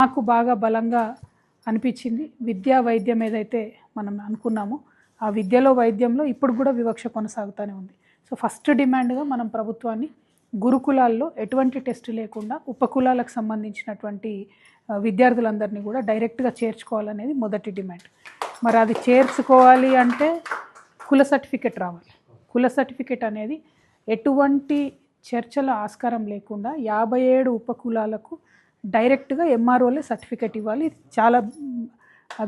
నాకు బాగా బలంగా అనిపించింది విద్యా వైద్యం ఏదైతే మనం అనుకున్నామో ఆ విద్యలో వైద్యంలో ఇప్పుడు కూడా వివక్ష కొనసాగుతూనే ఉంది. సో ఫస్ట్ డిమాండ్గా మనం ప్రభుత్వాన్ని గురుకులాల్లో ఎటువంటి టెస్ట్ లేకుండా ఉపకులాలకు సంబంధించినటువంటి విద్యార్థులందరినీ కూడా డైరెక్ట్గా చేర్చుకోవాలనేది మొదటి డిమాండ్. మరి అది చేర్చుకోవాలి అంటే కుల సర్టిఫికెట్ రావాలి. కుల సర్టిఫికెట్ అనేది ఎటువంటి చర్చల ఆస్కారం లేకుండా 57 ఉపకులాలకు డైరెక్ట్గా ఎంఆర్ఓలే సర్టిఫికెట్ ఇవ్వాలి. ఇది చాలా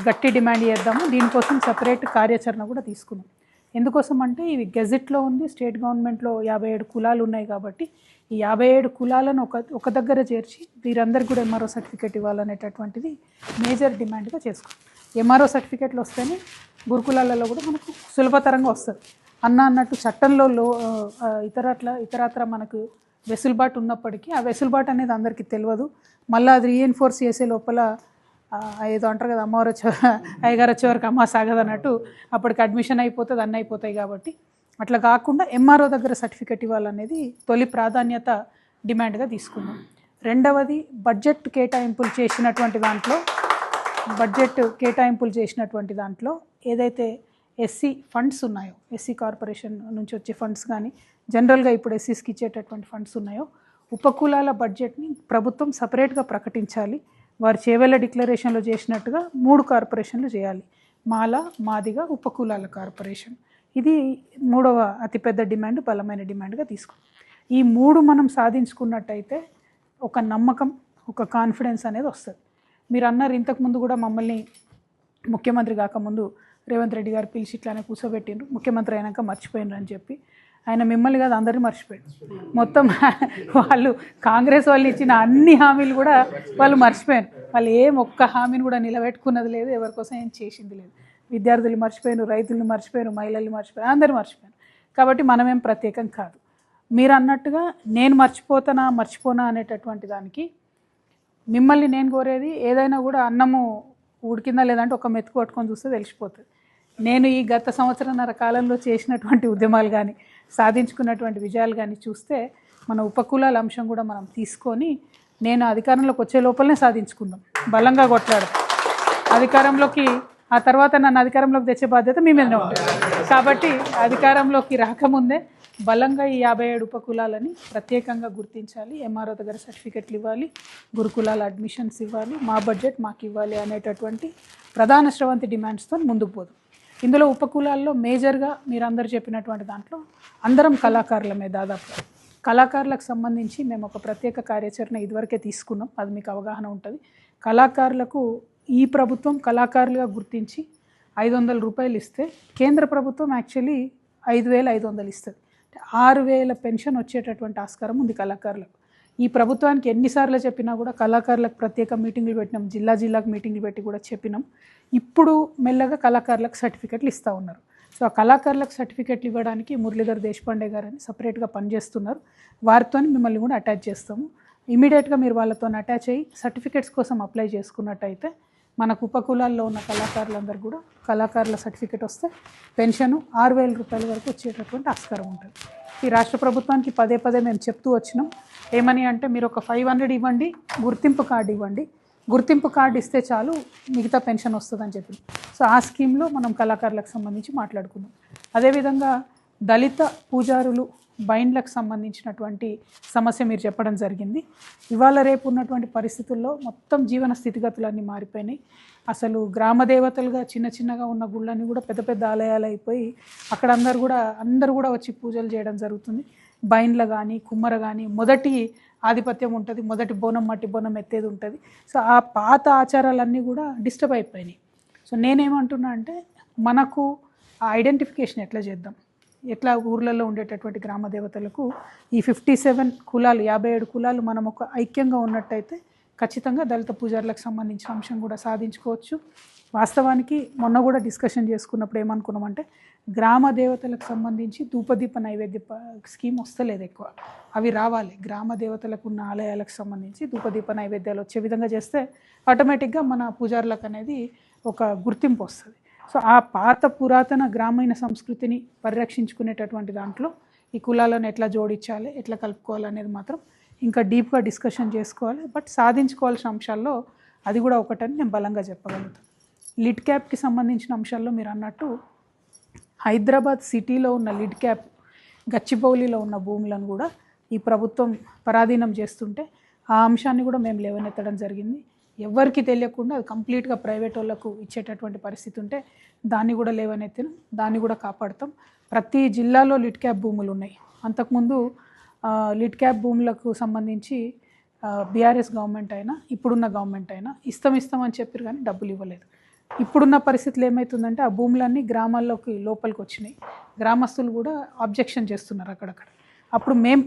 గట్టి డిమాండ్ చేద్దాము. దీనికోసం సపరేట్ కార్యాచరణ కూడా తీసుకున్నాం. ఎందుకోసం అంటే ఇవి గెజెట్లో ఉంది, స్టేట్ గవర్నమెంట్లో 57 కులాలు ఉన్నాయి కాబట్టి ఈ 57 కులాలను ఒక దగ్గర చేర్చి వీరందరికీ కూడా ఎంఆర్ఓ సర్టిఫికేట్ ఇవ్వాలనేటటువంటిది మేజర్ డిమాండ్గా చేసుకున్నాం. ఎంఆర్ఓ సర్టిఫికేట్లు వస్తేనే గురుకులాలలో కూడా మనకు సులభతరంగా వస్తుంది. అన్నట్టు చట్టంలో ఇతరత్ర మనకు వెసులుబాటు ఉన్నప్పటికీ ఆ వెసులుబాటు అనేది అందరికీ తెలియదు. మళ్ళీ అది రీఎన్ఫోర్స్ చేసే లోపల ఏదో అంటారు కదా, అమ్మవారు అయ్యగారు వచ్చే వరకు అమ్మ సాగదు అన్నట్టు అప్పటికి అడ్మిషన్ అయిపోతుంది, అన్నీ అయిపోతాయి. కాబట్టి అట్లా కాకుండా ఎంఆర్ఓ దగ్గర సర్టిఫికెట్ ఇవ్వాలనేది తొలి ప్రాధాన్యత డిమాండ్గా తీసుకున్నాం. రెండవది బడ్జెట్ కేటాయింపులు చేసినటువంటి దాంట్లో ఏదైతే ఎస్సీ ఫండ్స్ ఉన్నాయో, ఎస్సీ కార్పొరేషన్ నుంచి వచ్చే ఫండ్స్ కానీ జనరల్గా ఇప్పుడు ఎస్సీస్కి ఇచ్చేటటువంటి ఫండ్స్ ఉన్నాయో ఉపకులాల బడ్జెట్ని ప్రభుత్వం సపరేట్గా ప్రకటించాలి. వారు చేవెళ్ళ డిక్లరేషన్లో చేసినట్టుగా 3 కార్పొరేషన్లు చేయాలి. మాల, మాదిగ, ఉపకులాల కార్పొరేషన్. ఇది మూడవ అతిపెద్ద డిమాండ్, బలమైన డిమాండ్గా తీసుకున్నాం. ఈ 3 మనం సాధించుకున్నట్టయితే ఒక నమ్మకం, ఒక కాన్ఫిడెన్స్ అనేది వస్తుంది. మీరు అన్నారు ఇంతకుముందు కూడా మమ్మల్ని ముఖ్యమంత్రి కాకముందు రేవంత్ రెడ్డి గారు పిలిచి ఇట్లానే కూర్చోబెట్టిండ్రు, ముఖ్యమంత్రి అయినాక మర్చిపోయినరు అని చెప్పి. ఆయన మిమ్మల్ని కాదు అందరినీ మర్చిపోయాడు. మొత్తం వాళ్ళు కాంగ్రెస్ వాళ్ళు ఇచ్చిన అన్ని హామీలు కూడా వాళ్ళు మర్చిపోయారు. వాళ్ళు ఒక్క హామీని కూడా నిలబెట్టుకున్నది లేదు, ఎవరికోసం ఏం చేసింది లేదు. విద్యార్థులు మర్చిపోయారు, రైతులు మర్చిపోయారు, మహిళలు మర్చిపోయారు, అందరూ మర్చిపోయారు. కాబట్టి మనమేం ప్రత్యేకం కాదు. మీరు అన్నట్టుగా నేను మర్చిపోనా అనేటటువంటి దానికి మిమ్మల్ని నేను కోరేది ఏదైనా కూడా అన్నము ఉడికిందా లేదంటే ఒక మెతుకు పట్టుకొని చూస్తే తెలిసిపోతుంది. నేను ఈ గత సంవత్సరన్నర కాలంలో చేసినటువంటి ఉద్యమాలు కానీ సాధించుకున్నటువంటి విజయాలు కానీ చూస్తే మన ఉపకులాల అంశం కూడా మనం తీసుకొని నేను అధికారంలోకి వచ్చే లోపలనే సాధించుకుందాం, బలంగా కొట్లాడు అధికారంలోకి. ఆ తర్వాత నన్ను అధికారంలోకి తెచ్చే బాధ్యత మీ మీదనే ఉంటుంది. కాబట్టి అధికారంలోకి రాకముందే బలంగా ఈ 57 ఉపకులాలని ప్రత్యేకంగా గుర్తించాలి, ఎంఆర్ఓ దగ్గర సర్టిఫికెట్లు ఇవ్వాలి, గురుకులాల అడ్మిషన్స్ ఇవ్వాలి, మా బడ్జెట్ మాకు ఇవ్వాలి అనేటటువంటి ప్రధాన స్రవంతి డిమాండ్స్తో ముందుకు పోదు. ఇందులో ఉపకులాల్లో మేజర్గా మీరందరూ చెప్పినటువంటి దాంట్లో అందరం కళాకారులమే. దాదాపు కళాకారులకు సంబంధించి మేము ఒక ప్రత్యేక కార్యాచరణ ఇదివరకే తీసుకున్నాం, అది మీకు అవగాహన ఉంటుంది. కళాకారులకు ఈ ప్రభుత్వం కళాకారులుగా గుర్తించి 500 రూపాయలు ఇస్తే కేంద్ర ప్రభుత్వం యాక్చువల్లీ 5500 ఇస్తుంది. 6000 పెన్షన్ వచ్చేటటువంటి ఆస్కారం ఉంది కళాకారులకు. ఈ ప్రభుత్వానికి ఎన్నిసార్లు చెప్పినా కూడా కళాకారులకు ప్రత్యేక మీటింగ్లు పెట్టినాం, జిల్లాకు మీటింగ్లు పెట్టి కూడా చెప్పినాం. ఇప్పుడు మెల్లగా కళాకారులకు సర్టిఫికెట్లు ఇస్తూ ఉన్నారు. సో ఆ కళాకారులకు సర్టిఫికెట్లు ఇవ్వడానికి మురళీధర్ దేశపాండే గారని సపరేట్గా పనిచేస్తున్నారు. వారితో మిమ్మల్ని కూడా అటాచ్ చేస్తాము. ఇమీడియట్గా మీరు వాళ్ళతో అటాచ్ అయ్యి సర్టిఫికెట్స్ కోసం అప్లై చేసుకున్నట్టయితే మనకు ఉపకులాల్లో ఉన్న కళాకారులందరూ కూడా కళాకారుల సర్టిఫికెట్ వస్తే పెన్షను 6000 రూపాయల వరకు వచ్చేటటువంటి ఆస్కారం ఉంటుంది. ఈ రాష్ట్ర ప్రభుత్వానికి పదే మేము చెప్తూ వచ్చినాం. ఏమని అంటే మీరు ఒక 500 ఇవ్వండి, గుర్తింపు కార్డు ఇవ్వండి, గుర్తింపు కార్డు ఇస్తే చాలు మిగతా పెన్షన్ వస్తుందని చెప్పి. సో ఆ స్కీమ్లో మనం కళాకారులకు సంబంధించి మాట్లాడుకున్నాం. అదేవిధంగా దళిత పూజారులు బైండ్లకు సంబంధించినటువంటి సమస్య మీరు చెప్పడం జరిగింది. ఇవాళ రేపు ఉన్నటువంటి పరిస్థితుల్లో మొత్తం జీవన స్థితిగతులన్నీ మారిపోయినాయి. అసలు గ్రామ దేవతలుగా చిన్నగా ఉన్న గుళ్ళన్నీ కూడా పెద్ద ఆలయాలు అయిపోయి అక్కడ అందరూ కూడా వచ్చి పూజలు చేయడం జరుగుతుంది. బైండ్ల కానీ కుమ్మర కానీ మొదటి ఆధిపత్యం ఉంటుంది, మొదటి బోనం మట్టి బోనం ఎత్తేది ఉంటుంది. సో ఆ పాత ఆచారాలన్నీ కూడా డిస్టర్బ్ అయిపోయినాయి. సో నేనేమంటున్నా అంటే మనకు ఆ ఐడెంటిఫికేషన్ ఎట్లా చేద్దాం, ఎట్లా ఊర్లలో ఉండేటటువంటి గ్రామ దేవతలకు ఈ 57 కులాలు 57 కులాలు మనం ఒక ఐక్యంగా ఉన్నట్టయితే ఖచ్చితంగా దళిత పూజారులకు సంబంధించిన అంశం కూడా సాధించుకోవచ్చు. వాస్తవానికి మొన్న కూడా డిస్కషన్ చేసుకున్నప్పుడు ఏమనుకున్నామంటే గ్రామ దేవతలకు సంబంధించి ధూపదీప నైవేద్య స్కీమ్ వస్తలేదు ఎక్కువ, అవి రావాలి. గ్రామ దేవతలకు ఉన్న ఆలయాలకు సంబంధించి ధూపదీప నైవేద్యాలు వచ్చే విధంగా చేస్తే ఆటోమేటిక్గా మన పూజారులకు అనేది ఒక గుర్తింపు వస్తుంది. సో ఆ పాత పురాతన గ్రామీణ సంస్కృతిని పరిరక్షించుకునేటటువంటి దాంట్లో ఈ కులాలను ఎట్లా జోడించాలి, ఎట్లా కలుపుకోవాలి అనేది మాత్రం ఇంకా డీప్గా డిస్కషన్ చేసుకోవాలి. బట్ సాధించుకోవాల్సిన అంశాల్లో అది కూడా ఒకటని నేను బలంగా చెప్పగలుగుతాను. లిడ్ క్యాప్కి సంబంధించిన అంశాల్లో మీరు అన్నట్టు హైదరాబాద్ సిటీలో ఉన్న లిడ్ క్యాప్, గచ్చిబౌలిలో ఉన్న భూములను కూడా ఈ ప్రభుత్వం పరాధీనం చేస్తుంటే ఆ అంశాన్ని కూడా మేము లేవనెత్తడం జరిగింది. ఎవరికి తెలియకుండా అది కంప్లీట్గా ప్రైవేట్ వాళ్ళకు ఇచ్చేటటువంటి పరిస్థితి ఉంటే దాన్ని కూడా లేవనెత్తిన, దాన్ని కూడా కాపాడుతాం. ప్రతి జిల్లాలో లిడ్ క్యాప్ భూములు ఉన్నాయి. అంతకుముందు లిడ్ క్యాప్ భూములకు సంబంధించి బీఆర్ఎస్ గవర్నమెంట్ అయినా ఇప్పుడున్న గవర్నమెంట్ అయినా ఇస్తామని చెప్పారు కానీ డబ్బులు ఇవ్వలేదు. ఇప్పుడున్న పరిస్థితులు ఏమవుతుందంటే ఆ భూములన్నీ గ్రామాల్లోకి లోపలికి వచ్చినాయి. గ్రామస్తులు కూడా ఆబ్జెక్షన్ చేస్తున్నారు అక్కడక్కడ. అప్పుడు మేము